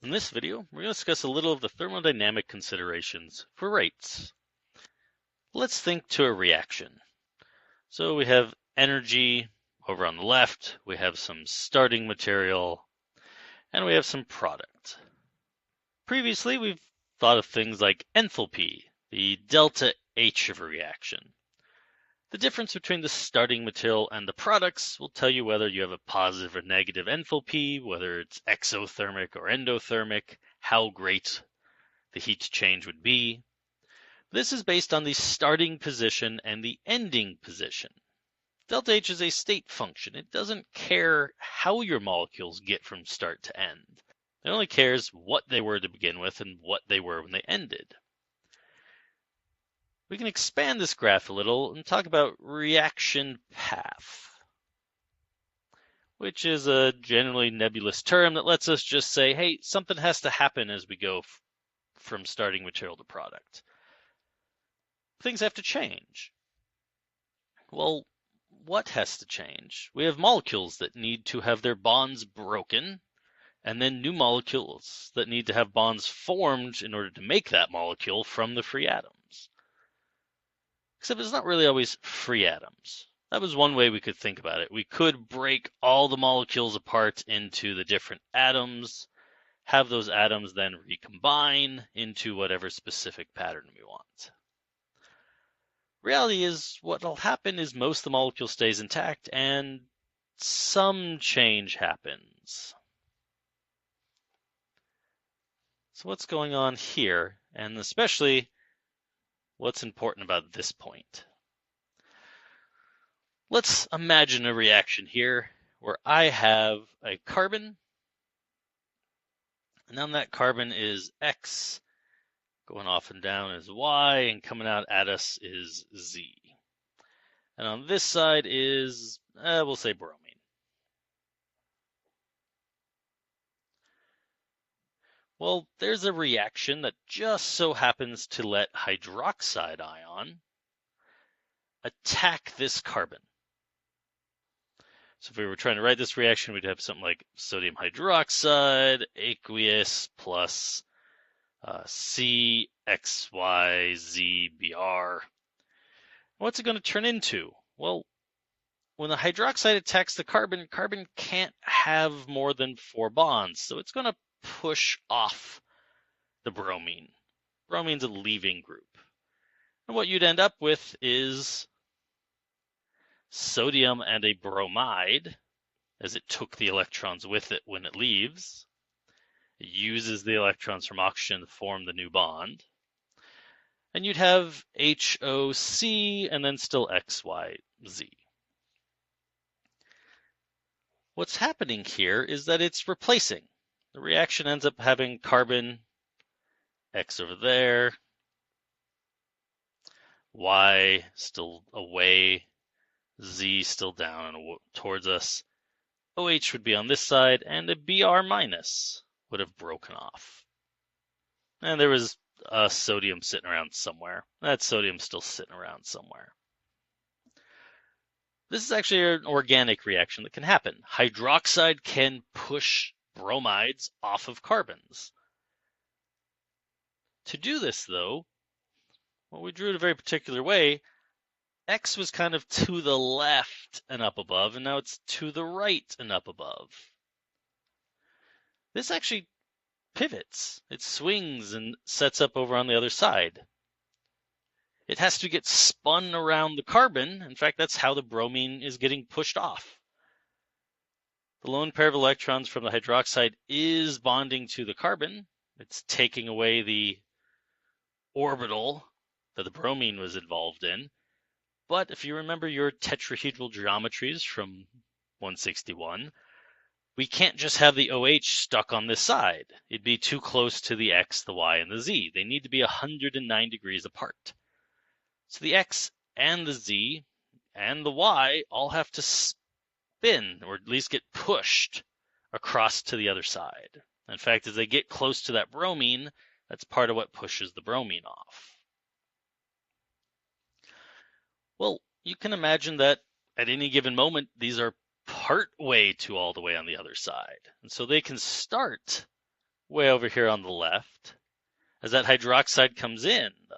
In this video, we're going to discuss a little of the thermodynamic considerations for rates. Let's think to a reaction. So we have energy over on the left, we have some starting material, and we have some product. Previously, we've thought of things like enthalpy, the delta H of a reaction. The difference between the starting material and the products will tell you whether you have a positive or negative enthalpy, whether it's exothermic or endothermic, how great the heat change would be. This is based on the starting position and the ending position. Delta H is a state function. It doesn't care how your molecules get from start to end. It only cares what they were to begin with and what they were when they ended. We can expand this graph a little and talk about reaction path, which is a generally nebulous term that lets us just say, hey, something has to happen as we go from starting material to product. Things have to change. Well, what has to change? We have molecules that need to have their bonds broken, and then new molecules that need to have bonds formed in order to make that molecule from the free atoms. Except it's not really always free atoms. That was one way we could think about it. We could break all the molecules apart into the different atoms, have those atoms then recombine into whatever specific pattern we want. Reality is what will happen is most of the molecule stays intact and some change happens. So what's going on here, and especially what's important about this point? Let's imagine a reaction here where I have a carbon, and on that carbon is X, going off and down is Y, and coming out at us is Z. And on this side is, we'll say bromine. Well, there's a reaction that just so happens to let hydroxide ion attack this carbon. So if we were trying to write this reaction, we'd have something like sodium hydroxide aqueous plus CXYZBr. What's it going to turn into? Well, when the hydroxide attacks the carbon, carbon can't have more than 4 bonds, so it's going to push off the bromine. Bromine's a leaving group. And what you'd end up with is sodium and a bromide, as it took the electrons with it when it leaves. It uses the electrons from oxygen to form the new bond. And you'd have HOC and then still XYZ. What's happening here is that it's replacing. The reaction ends up having carbon X over there, Y still away, Z still down and towards us. OH would be on this side, and a Br minus would have broken off. And there was a sodium sitting around somewhere. That sodium's still sitting around somewhere. This is actually an organic reaction that can happen. Hydroxide can push bromides off of carbons. To do this, though, well, we drew it a very particular way. X was kind of to the left and up above, and now it's to the right and up above. This actually pivots. It swings and sets up over on the other side. It has to get spun around the carbon. In fact, that's how the bromine is getting pushed off. The lone pair of electrons from the hydroxide is bonding to the carbon. It's taking away the orbital that the bromine was involved in. But if you remember your tetrahedral geometries from 161, we can't just have the OH stuck on this side. It'd be too close to the X, the Y, and the Z. They need to be 109 degrees apart. So the X and the Z and the Y all have to spin, or at least get pushed across to the other side. In fact, as they get close to that bromine, that's part of what pushes the bromine off. Well, you can imagine that at any given moment, these are part way to all the way on the other side. And so they can start way over here on the left. As that hydroxide comes in, though,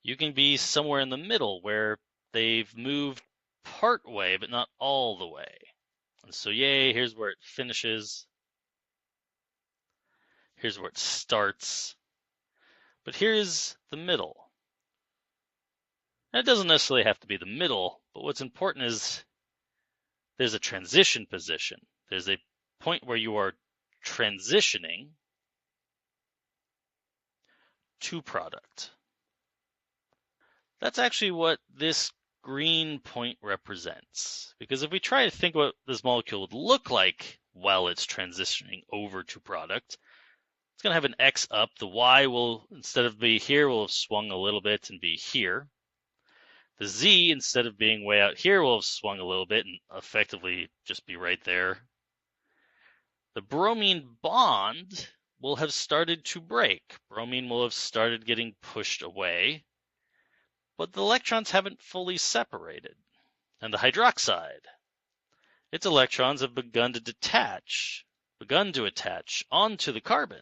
you can be somewhere in the middle where they've moved part way, but not all the way. And so, yay, here's where it finishes. Here's where it starts. But here's the middle. And it doesn't necessarily have to be the middle, but what's important is there's a transition position. There's a point where you are transitioning to product. That's actually what this green point represents. Because if we try to think what this molecule would look like while it's transitioning over to product, it's going to have an X up. The Y will, instead of be here, will have swung a little bit and be here. The Z, instead of being way out here, will have swung a little bit and effectively just be right there. The bromine bond will have started to break. Bromine will have started getting pushed away, but the electrons haven't fully separated. And the hydroxide, its electrons have begun to attach onto the carbon.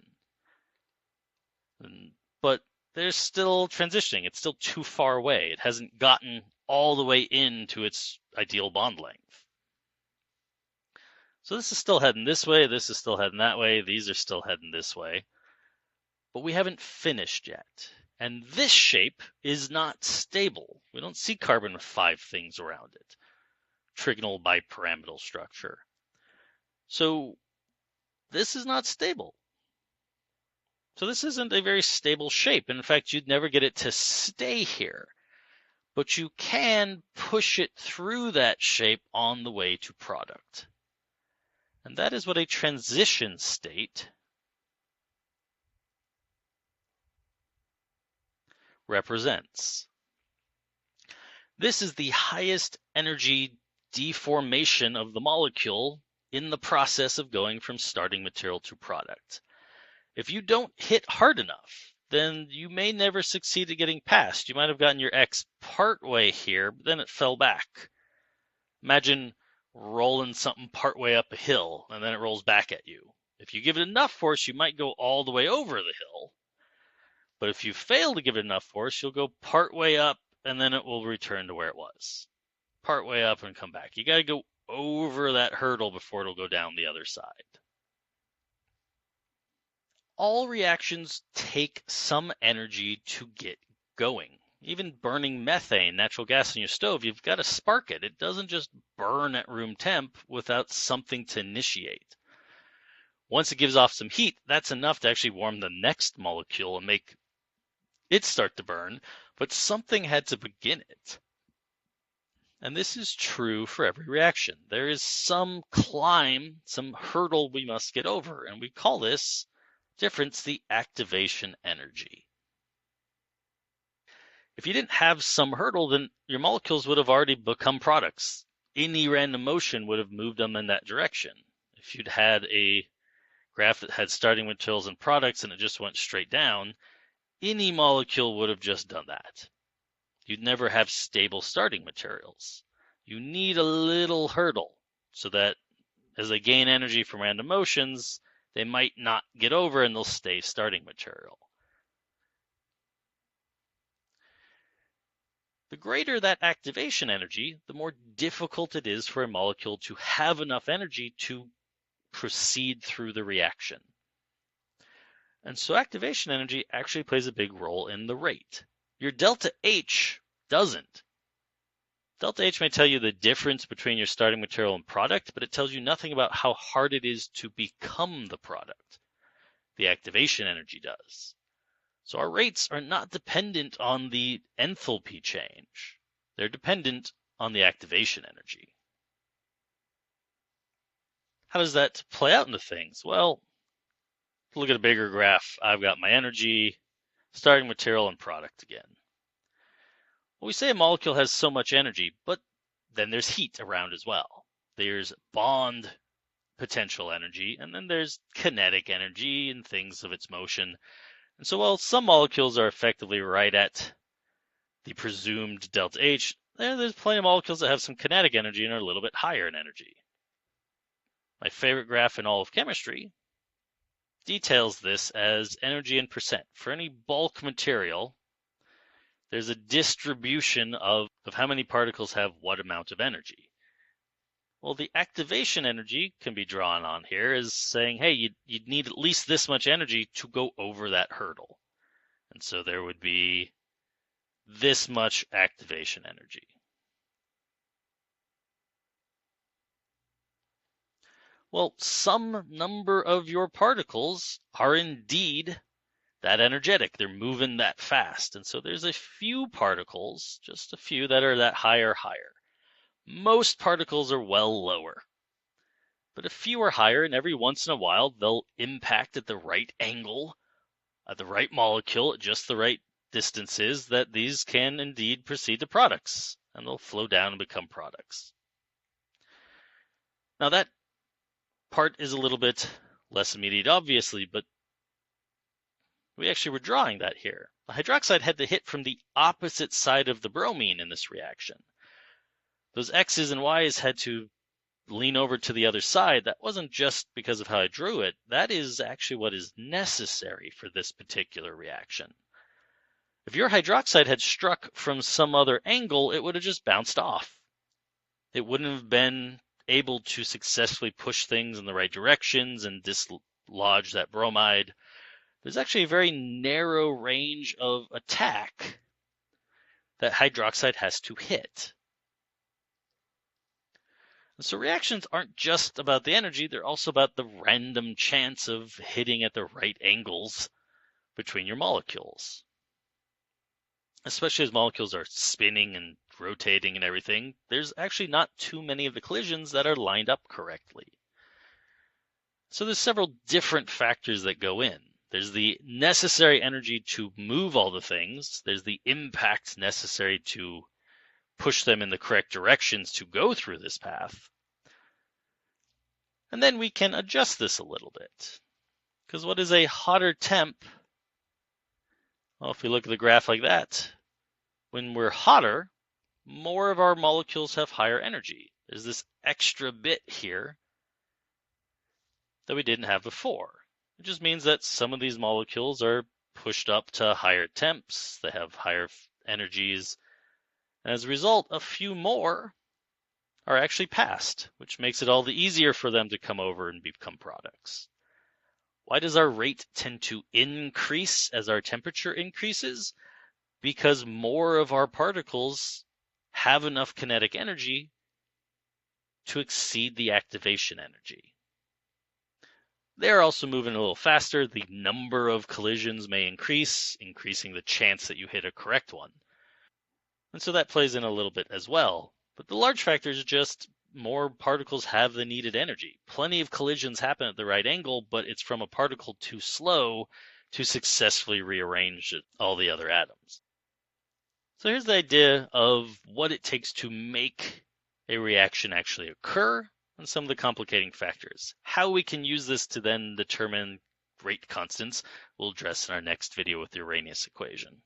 But they're still transitioning. It's still too far away. It hasn't gotten all the way into its ideal bond length. So this is still heading this way. This is still heading that way. These are still heading this way. But we haven't finished yet. And this shape is not stable. We don't see carbon with 5 things around it. Trigonal bipyramidal structure. So this is not stable. So this isn't a very stable shape. In fact, you'd never get it to stay here. But you can push it through that shape on the way to product. And that is what a transition state represents. This is the highest energy deformation of the molecule in the process of going from starting material to product. If you don't hit hard enough, then you may never succeed at getting past. You might have gotten your X part way here, but then it fell back. Imagine rolling something part way up a hill, and then it rolls back at you. If you give it enough force, you might go all the way over the hill. But if you fail to give it enough force, you'll go part way up, and then it will return to where it was. Part way up and come back. You got to go over that hurdle before it'll go down the other side. All reactions take some energy to get going. Even burning methane, natural gas in your stove, you've got to spark it. It doesn't just burn at room temp without something to initiate. Once it gives off some heat, that's enough to actually warm the next molecule and make it start to burn, but something had to begin it. And this is true for every reaction. There is some climb, some hurdle we must get over, and we call this difference the activation energy. If you didn't have some hurdle, then your molecules would have already become products. Any random motion would have moved them in that direction. If you'd had a graph that had starting materials and products and it just went straight down, any molecule would have just done that. You'd never have stable starting materials. You need a little hurdle so that as they gain energy from random motions, they might not get over and they'll stay starting material. The greater that activation energy, the more difficult it is for a molecule to have enough energy to proceed through the reaction. And so activation energy actually plays a big role in the rate. Your delta H doesn't. Delta H may tell you the difference between your starting material and product, but it tells you nothing about how hard it is to become the product. The activation energy does. So our rates are not dependent on the enthalpy change. They're dependent on the activation energy. How does that play out into things? Well, look at a bigger graph. I've got my energy, starting material, and product again. Well, we say a molecule has so much energy, but then there's heat around as well. There's bond potential energy, and then there's kinetic energy and things of its motion. And so while some molecules are effectively right at the presumed delta H, there's plenty of molecules that have some kinetic energy and are a little bit higher in energy. My favorite graph in all of chemistry details this as energy in percent. For any bulk material, there's a distribution of how many particles have what amount of energy. Well, the activation energy can be drawn on here as saying, hey, you'd need at least this much energy to go over that hurdle. And so there would be this much activation energy. Well, some number of your particles are indeed that energetic. They're moving that fast. And so there's a few particles, just a few, that are that higher. Most particles are well lower. But a few are higher, and every once in a while they'll impact at the right angle, at the right molecule, at just the right distances, that these can indeed proceed to products, and they'll flow down and become products. Now that part is a little bit less immediate, obviously, but we actually were drawing that here. The hydroxide had to hit from the opposite side of the bromine in this reaction. Those X's and Y's had to lean over to the other side. That wasn't just because of how I drew it. That is actually what is necessary for this particular reaction. If your hydroxide had struck from some other angle, it would have just bounced off. It wouldn't have been able to successfully push things in the right directions and dislodge that bromide. There's actually a very narrow range of attack that hydroxide has to hit. So reactions aren't just about the energy, they're also about the random chance of hitting at the right angles between your molecules. Especially as molecules are spinning and rotating and everything, there's actually not too many of the collisions that are lined up correctly. So there's several different factors that go in. There's the necessary energy to move all the things. There's the impact necessary to push them in the correct directions to go through this path. And then we can adjust this a little bit. Because what is a hotter temp? Well, if we look at the graph like that, when we're hotter, more of our molecules have higher energy. There's this extra bit here that we didn't have before. It just means that some of these molecules are pushed up to higher temps, they have higher energies, and as a result, a few more are actually passed, which makes it all the easier for them to come over and become products. Why does our rate tend to increase as our temperature increases? Because more of our particles have enough kinetic energy to exceed the activation energy. They're also moving a little faster. The number of collisions may increase, increasing the chance that you hit a correct one. And so that plays in a little bit as well. But the large factor is just more particles have the needed energy. Plenty of collisions happen at the right angle, but it's from a particle too slow to successfully rearrange all the other atoms. So here's the idea of what it takes to make a reaction actually occur and some of the complicating factors. How we can use this to then determine rate constants we'll address in our next video with the Arrhenius equation.